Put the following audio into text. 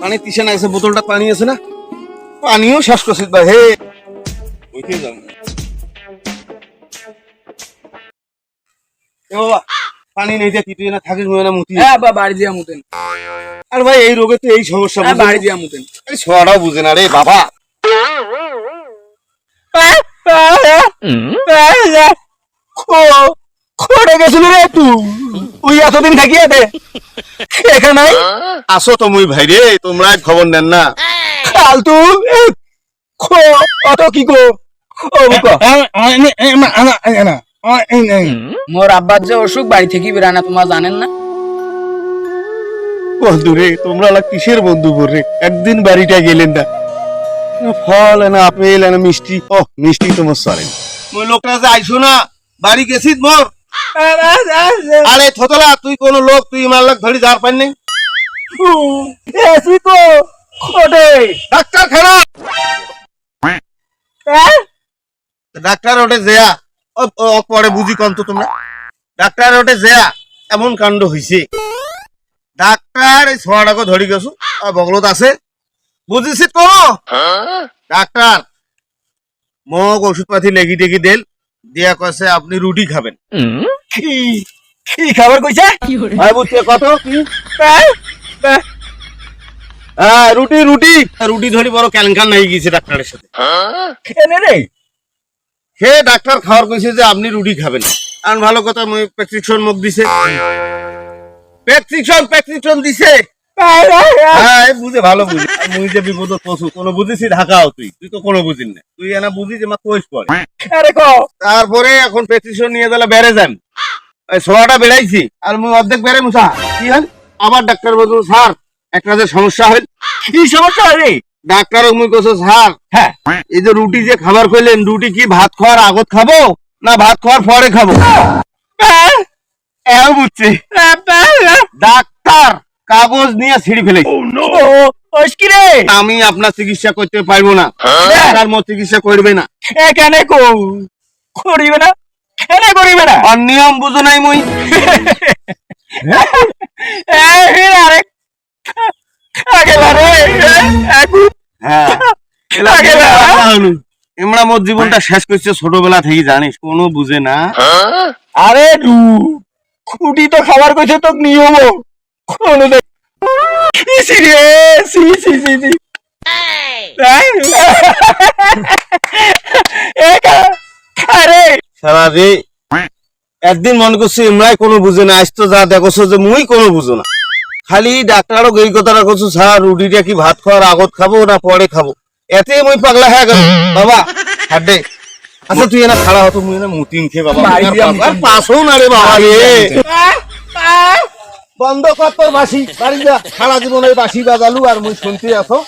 পানি তিসে না আছে, বোতলটা পানি আছে না? পানিও শেষ করছিস ভাই হে। ওইতে যাও এ বাবা, পানি নেই যে কি তুই না থাকিস মনে না মুতি। হ্যাঁ বা বাড়ি দিয়া মুতেন। আর ভাই এই রোগে তো এই সমস্যা, হ্যাঁ বাড়ি দিয়া মুতেন। এই ছোড়াও বুঝে না রে বাবা। খড়ে গেছিল রে তুই, ওই এতদিন থাকিয়ে দে এখানে আসো তো মুই ভাই রে, তোমরা খবর নেন না। ফালতু অত কি কো মোর আব্বার যে অসুখ বাড়ি থেকে বেরানা তোমার জানেন না? বন্ধু রে, তোমরা কিসের বন্ধু রে? একদিন বাড়িটা গেলেন না, ফল এনা আপেল এনা মিষ্টি, ও মিষ্টি তোমার সরেন। ওই লোকটা যে আইসো না, বাড়ি গেছিস মোর। আরে থতলা, তুই কোন লোক, তুই আমার লোক ধরি যার পাই নাই। ডাক্তার খারাপ, ডাক্তার ওটে যেয়া পরে বুঝি কম তো তোমরা। ডাক্তার ওটে যেয়া এমন কাণ্ড হইছে, ডাক্তার এই ছোয়াটাকে ধরি গেছো বগলত আছে বুঝিস তো। ডাক্তার মগ ওষুধ পাতি লেগি টেগি দেল দিয়া কছে আপনি রুটি খাবেন। কি খাবার কইছে বুঝছে কত কি? হ্যাঁ রুটি রুটি রুটি ধরি বড় ক্যানকান নাই গেছে ডাক্তারের সাথে। হে ডাক্তার খাওয়ার কইছে যে আপনি রুটি খাবেন। আর ভালো কথা মই প্রেসক্রিপশন মুখ দিছে, প্রেসক্রিপশন দিছে। হ্যাঁ বুঝে ভালো বুঝে, মুই যে বিপদ পশু কোনো বুঝিস ঢাকাও, তুই তো কোনো বুঝিস না, তুই এনা বুঝিস যে মা কোষ পড়ে। তারপরে এখন প্রেসক্রিপশন নিয়ে গেলে বেড়ে যান, সোয়াটা বেড়াইছি আর মুই অর্ধেক বেড়ে মুসা কি হল। আবার ডাক্তার বলতো স্যার একটা যে সমস্যা হল। কি সমস্যা রে? ডাক্তার মুই কইছো স্যার হ্যাঁ এই যে রুটি যে খাবার কইলেন, রুটি কি ভাত খাওয়ার আগত খাবো না ভাত খাওয়ার পরে খাবো? বুঝছি। ডাক্তার কাগজ নিয়ে ছিঁড়ি ফেলেছি। আমি আপনার চিকিৎসা করতে পারবো না, তার মত চিকিৎসা করবে না। কেন করিবে না? কেন করিবে না? আর নিয়ম বুঝো নাই মুই। এমরা মোর জীবনটা শেষ করছে ছোটবেলা থেকে, জানিস কোনো বুঝে না। আরে খুঁটি তো খাবার কইছে তো নিয়ম একদিন মনে করছি এমরাই কোনো বুঝে না, আজ তো যা দেখছো যে মুই কোনো বুঝো না। খালি ডাক্তারও এই কথাটা করছো স্যার রুটিটা কি ভাত খাওয়ার আগত খাবো না পরে খাবো, এতে মুই পাগলা হয়ে গেল বাবা। হাড্ডে আচ্ছা তুই এনা খাড়া হতো, মুই এনা মুতিন খেয়ে বাবা পাশও না রে বাবা রে। বন্ধ কর তোর বাসি, বাড়ি যা, সারা জীবন এই বাসি বাজালু আর মুই শুনতে আছো।